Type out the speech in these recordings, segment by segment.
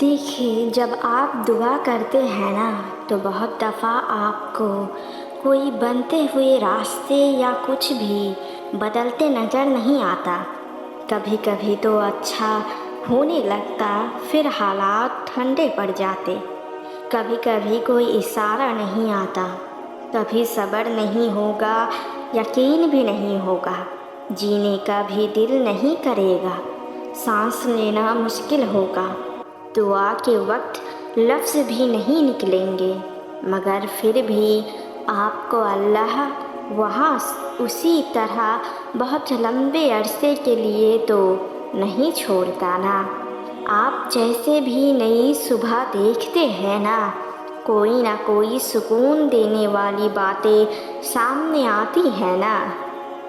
دیکھیے، جب آپ دعا کرتے ہیں نا تو بہت دفعہ آپ کو کوئی بنتے ہوئے راستے یا کچھ بھی بدلتے نظر نہیں آتا۔ کبھی کبھی تو اچھا ہونے لگتا، پھر حالات ٹھنڈے پڑ جاتے۔ کبھی کبھی کوئی اشارہ نہیں آتا، کبھی صبر نہیں ہوگا، یقین بھی نہیں ہوگا، جینے کا بھی دل نہیں کرے گا، سانس لینا مشکل ہوگا، دعا کے وقت لفظ بھی نہیں نکلیں گے، مگر پھر بھی آپ کو اللہ وہاں اسی طرح بہت لمبے عرصے کے لیے تو نہیں چھوڑتا نا۔ آپ جیسے بھی نئی صبح دیکھتے ہیں نا، کوئی نہ کوئی سکون دینے والی باتیں سامنے آتی ہیں نا،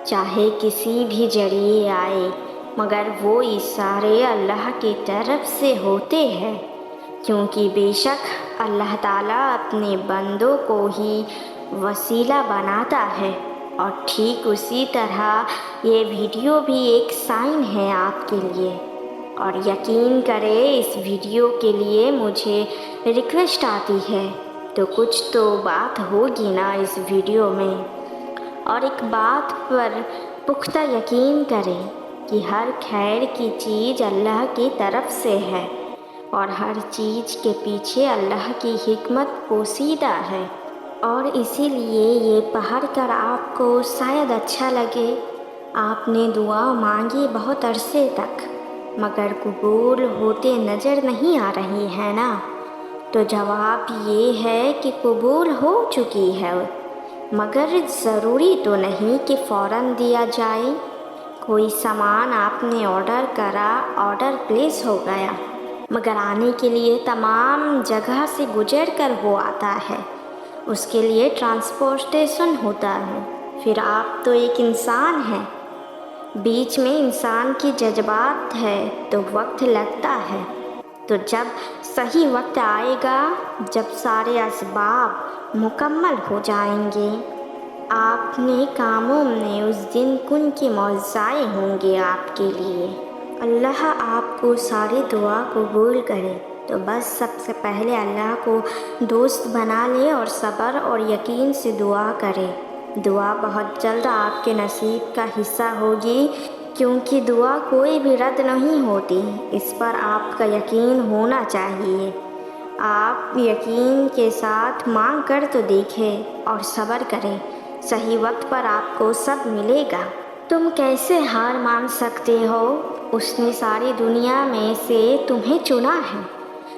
چاہے کسی بھی ذریعے آئے، مگر وہ اشارے اللہ کی طرف سے ہوتے ہیں، کیونکہ بے شک اللہ تعالیٰ اپنے بندوں کو ہی وسیلہ بناتا ہے۔ اور ٹھیک اسی طرح یہ ویڈیو بھی ایک سائن ہے آپ کے لیے۔ اور یقین کرے، اس ویڈیو کے لیے مجھے ریکویسٹ آتی ہے تو کچھ تو بات ہوگی نا اس ویڈیو میں۔ اور ایک بات پر پختہ یقین کریں کہ ہر خیر کی چیز اللہ کی طرف سے ہے، اور ہر چیز کے پیچھے اللہ کی حکمت پوشیدہ ہے۔ اور اسی لیے یہ پڑھ کر آپ کو شاید اچھا لگے، آپ نے دعا مانگی بہت عرصے تک، مگر قبول ہوتے نظر نہیں آ رہی ہے نا، تو جواب یہ ہے کہ قبول ہو چکی ہے، مگر ضروری تو نہیں کہ فوراً دیا جائے۔ کوئی سامان آپ نے آرڈر کرا، آرڈر پلیس ہو گیا، مگر آنے کے لیے تمام جگہ سے گزر کر وہ آتا ہے، اس کے لیے ٹرانسپورٹیشن ہوتا ہے۔ پھر آپ تو ایک انسان ہیں، بیچ میں انسان کی جذبات ہے تو وقت لگتا ہے، تو جب صحیح وقت آئے گا، جب سارے اسباب مکمل ہو جائیں گے، آپ نے کاموں میں اس دن کن کے معجزے ہوں گے آپ کے لیے۔ اللہ آپ کو ساری دعا قبول کرے، تو بس سب سے پہلے اللہ کو دوست بنا لے اور صبر اور یقین سے دعا کرے۔ دعا بہت جلد آپ کے نصیب کا حصہ ہوگی، کیونکہ دعا کوئی بھی رد نہیں ہوتی، اس پر آپ کا یقین ہونا چاہیے۔ آپ یقین کے ساتھ مانگ کر تو دیکھیں اور صبر کریں، صحیح وقت پر آپ کو سب ملے گا۔ تم کیسے ہار مان سکتے ہو؟ اس نے ساری دنیا میں سے تمہیں چنا ہے،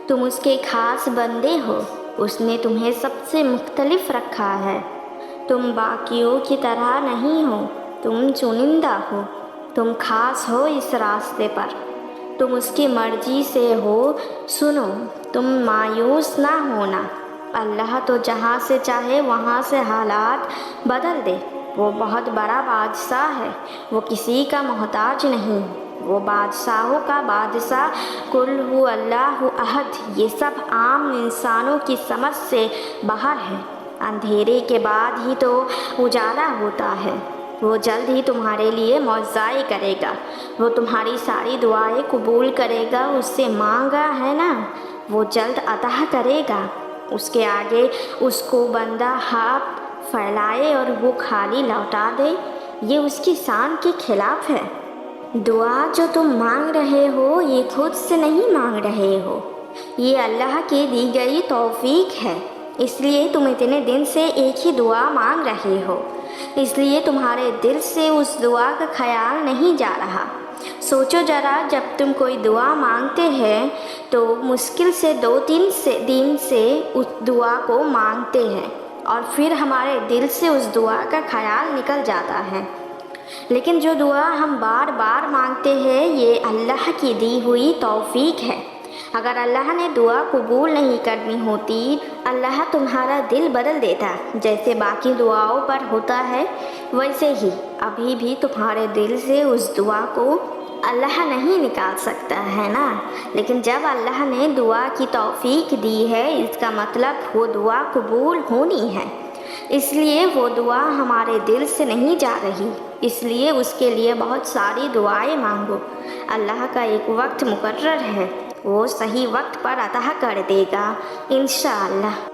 تم اس کے خاص بندے ہو، اس نے تمہیں سب سے مختلف رکھا ہے، تم باقیوں کی طرح نہیں ہو، تم چنندہ ہو، تم خاص ہو اس راستے پر، تم اس کی مرضی سے ہو۔ سنو، تم مایوس نہ ہونا، اللہ تو جہاں سے چاہے وہاں سے حالات بدل دے، وہ بہت بڑا بادشاہ ہے، وہ کسی کا محتاج نہیں، وہ بادشاہوں کا بادشاہ۔ قل هو اللہ احد، یہ سب عام انسانوں کی سمجھ سے باہر ہے۔ اندھیرے کے بعد ہی تو اجالا ہوتا ہے، وہ جلد ہی تمہارے لیے معجزے کرے گا، وہ تمہاری ساری دعائیں قبول کرے گا، اس سے مانگا ہے نا، وہ جلد عطا کرے گا۔ اس کے آگے اس کو بندہ ہاتھ پھیلائے اور وہ خالی لوٹا دے، یہ اس کی شان کے خلاف ہے۔ دعا جو تم مانگ رہے ہو، یہ خود سے نہیں مانگ رہے ہو، یہ اللہ کی دی گئی توفیق ہے، اس لیے تم اتنے دن سے ایک ہی دعا مانگ رہے ہو، اس لیے تمہارے دل سے اس دعا کا خیال نہیں جا رہا۔ سوچو ذرا، جب تم کوئی دعا مانگتے ہیں تو مشکل سے 2-3 دن سے اس دعا کو مانگتے ہیں، اور پھر ہمارے دل سے اس دعا کا خیال نکل جاتا ہے۔ لیکن جو دعا ہم بار بار مانگتے ہیں، یہ اللہ کی دی ہوئی توفیق ہے۔ اگر اللہ نے دعا قبول نہیں کرنی ہوتی، اللہ تمہارا دل بدل دیتا، جیسے باقی دعاؤں پر ہوتا ہے، ویسے ہی ابھی بھی تمہارے دل سے اس دعا کو اللہ نہیں نکال سکتا ہے نا۔ لیکن جب اللہ نے دعا کی توفیق دی ہے، اس کا مطلب وہ دعا قبول ہونی ہے، اس لیے وہ دعا ہمارے دل سے نہیں جا رہی، اس لیے اس کے لیے بہت ساری دعائیں مانگو۔ اللہ کا ایک وقت مقرر ہے، وہ صحیح وقت پر عطا کر دے گا انشاءاللہ۔